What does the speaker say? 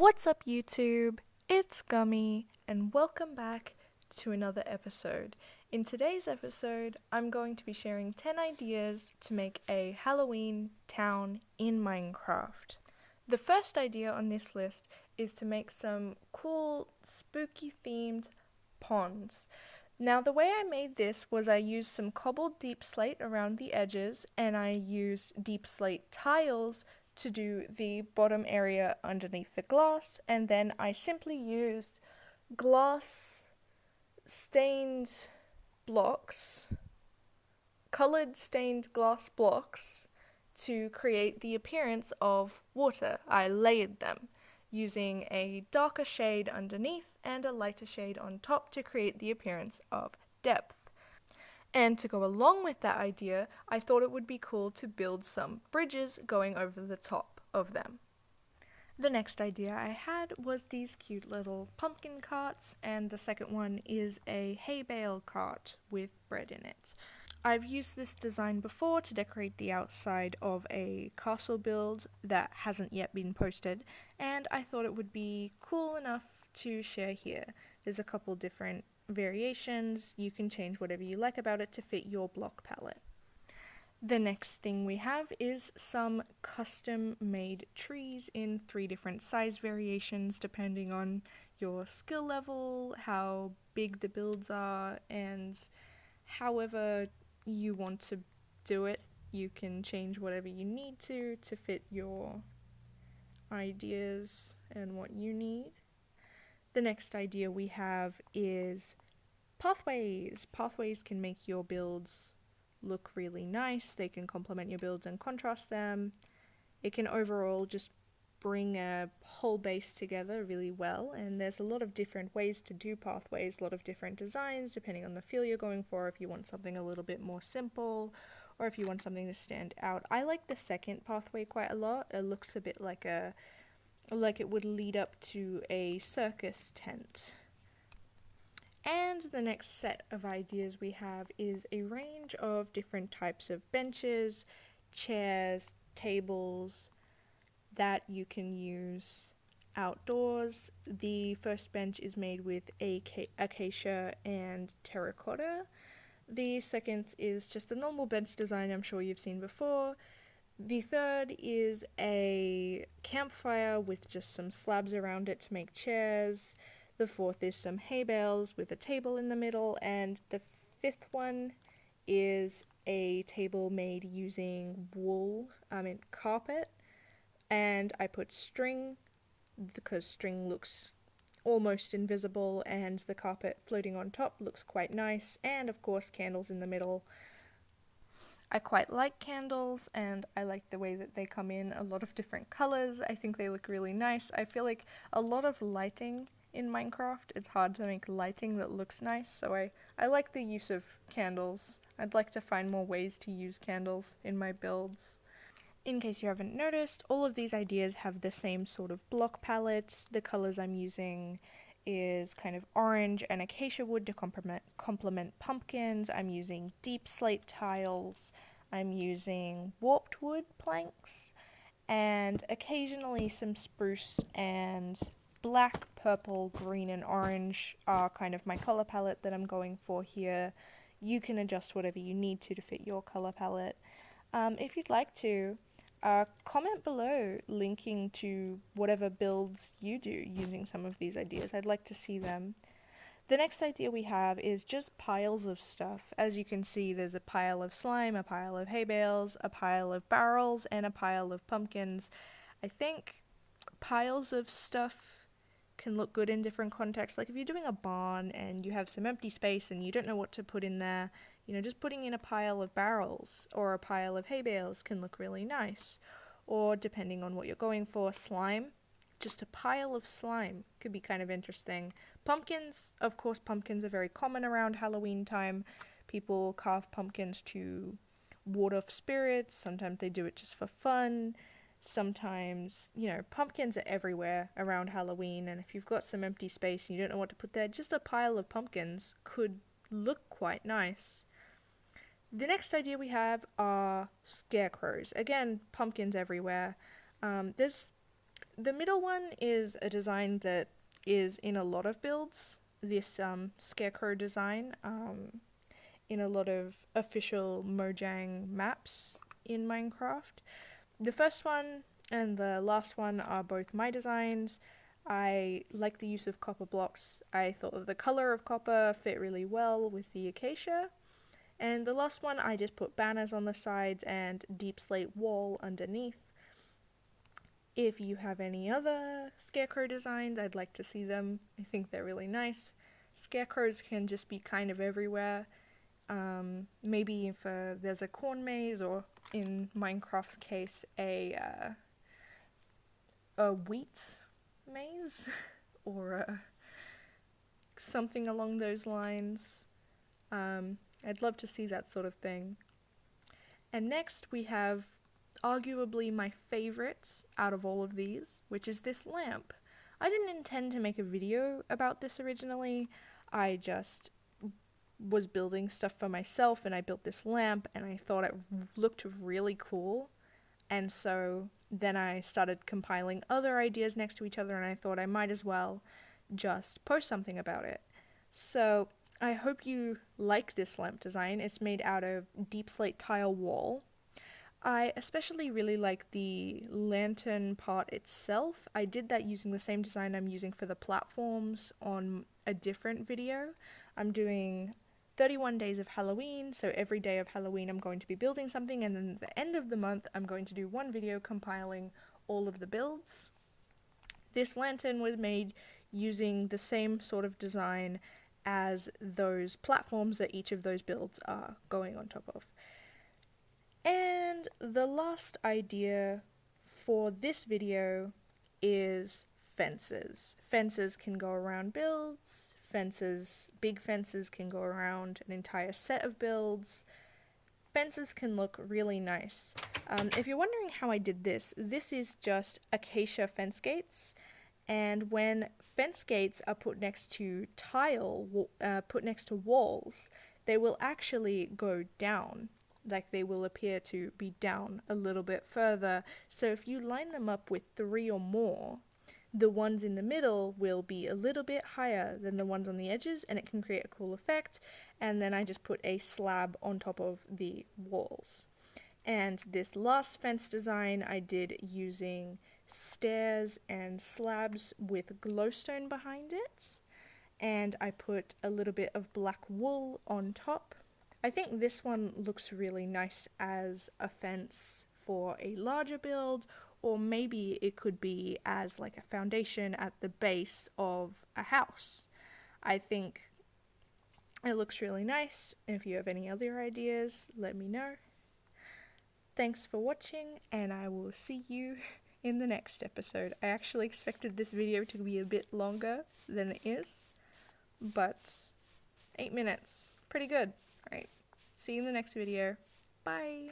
What's up, YouTube? It's Gummy, and welcome back to another episode. In today's episode, I'm going to be sharing 10 ideas to make a Halloween town in Minecraft. The first idea on this list is to make some cool, spooky themed ponds. Now, the way I made this was I used some cobbled deep slate around the edges, and I used deep slate tiles to do the bottom area underneath the glass, and then I simply used glass stained blocks, colored stained glass blocks, to create the appearance of water. I layered them using a darker shade underneath and a lighter shade on top to create the appearance of depth. And to go along with that idea, I thought it would be cool to build some bridges going over the top of them. The next idea I had was these cute little pumpkin carts, and the second one is a hay bale cart with bread in it. I've used this design before to decorate the outside of a castle build that hasn't yet been posted, and I thought it would be cool enough to share here. There's a couple different variations. You can change whatever you like about it to fit your block palette. The next thing we have is some custom made trees in 3 different size variations depending on your skill level, how big the builds are, and however you want to do it. You can change whatever you need to fit your ideas and what you need. The next idea we have is pathways. Pathways can make your builds look really nice. They can complement your builds and contrast them. It can overall just bring a whole base together really well, and there's a lot of different ways to do pathways, a lot of different designs depending on the feel you're going for, if you want something a little bit more simple or if you want something to stand out. I like the second pathway quite a lot. It looks a bit like it would lead up to a circus tent. And the next set of ideas we have is a range of different types of benches, chairs, tables that you can use outdoors. The first bench is made with acacia and terracotta. The second is just a normal bench design I'm sure you've seen before. The third is a campfire with just some slabs around it to make chairs. The fourth is some hay bales with a table in the middle. And the fifth one is a table made using carpet. And I put string because string looks almost invisible and the carpet floating on top looks quite nice. And of course candles in the middle. I quite like candles, and I like the way that they come in a lot of different colors. I think they look really nice. I feel like a lot of lighting in Minecraft, it's hard to make lighting that looks nice, so I like the use of candles. I'd like to find more ways to use candles in my builds. In case you haven't noticed, all of these ideas have the same sort of block palette. The colors I'm using is kind of orange and acacia wood to complement pumpkins. I'm using deep slate tiles. I'm using warped wood planks, and occasionally some spruce and black, purple, green, and orange are kind of my color palette that I'm going for here. You can adjust whatever you need to fit your color palette. If you'd like to, comment below linking to whatever builds you do using some of these ideas. I'd like to see them. The next idea we have is just piles of stuff. As you can see, there's a pile of slime, a pile of hay bales, a pile of barrels, and a pile of pumpkins. I think piles of stuff can look good in different contexts. Like if you're doing a barn and you have some empty space and you don't know what to put in there, just putting in a pile of barrels or a pile of hay bales can look really nice. Or depending on what you're going for, slime, just a pile of slime could be kind of interesting. Pumpkins, of course, pumpkins are very common around Halloween time. People carve pumpkins to ward off spirits. Sometimes they do it just for fun. Sometimes, pumpkins are everywhere around Halloween, and if you've got some empty space and you don't know what to put there, just a pile of pumpkins could look quite nice. The next idea we have are scarecrows. Again, pumpkins everywhere. There's The middle one is a design that is in a lot of builds, this Scarecrow design, in a lot of official Mojang maps in Minecraft. The first one and the last one are both my designs. I like the use of copper blocks. I thought that the color of copper fit really well with the acacia. And the last one, I just put banners on the sides and deep slate wall underneath. If you have any other Scarecrow designs, I'd like to see them. I think they're really nice. Scarecrows can just be kind of everywhere. Maybe if there's a corn maze, or in Minecraft's case, a wheat maze, or something along those lines. I'd love to see that sort of thing. And next we have arguably my favorite out of all of these, which is this lamp. I didn't intend to make a video about this originally. I just was building stuff for myself and I built this lamp and I thought it looked really cool. And so then I started compiling other ideas next to each other and I thought I might as well just post something about it. So I hope you like this lamp design. It's made out of deep slate tile wall. I especially really like the lantern part itself. I did that using the same design I'm using for the platforms on a different video. I'm doing 31 days of Halloween, so every day of Halloween I'm going to be building something, and then at the end of the month I'm going to do one video compiling all of the builds. This lantern was made using the same sort of design as those platforms that each of those builds are going on top of. And the last idea for this video is fences. Fences can go around builds. Big fences can go around an entire set of builds. Fences can look really nice. If you're wondering how I did this, this is just acacia fence gates. And when fence gates are put next to put next to walls, they will actually go down. Like they will appear to be down a little bit further. So if you line them up with 3 or more, the ones in the middle will be a little bit higher than the ones on the edges, and it can create a cool effect. And then I just put a slab on top of the walls. And this last fence design I did using stairs and slabs with glowstone behind it. And I put a little bit of black wool on top. I think this one looks really nice as a fence for a larger build, or maybe it could be as like a foundation at the base of a house. I think it looks really nice. If you have any other ideas, let me know. Thanks for watching, and I will see you in the next episode. I actually expected this video to be a bit longer than it is, but 8 minutes, pretty good. Alright, see you in the next video. Bye!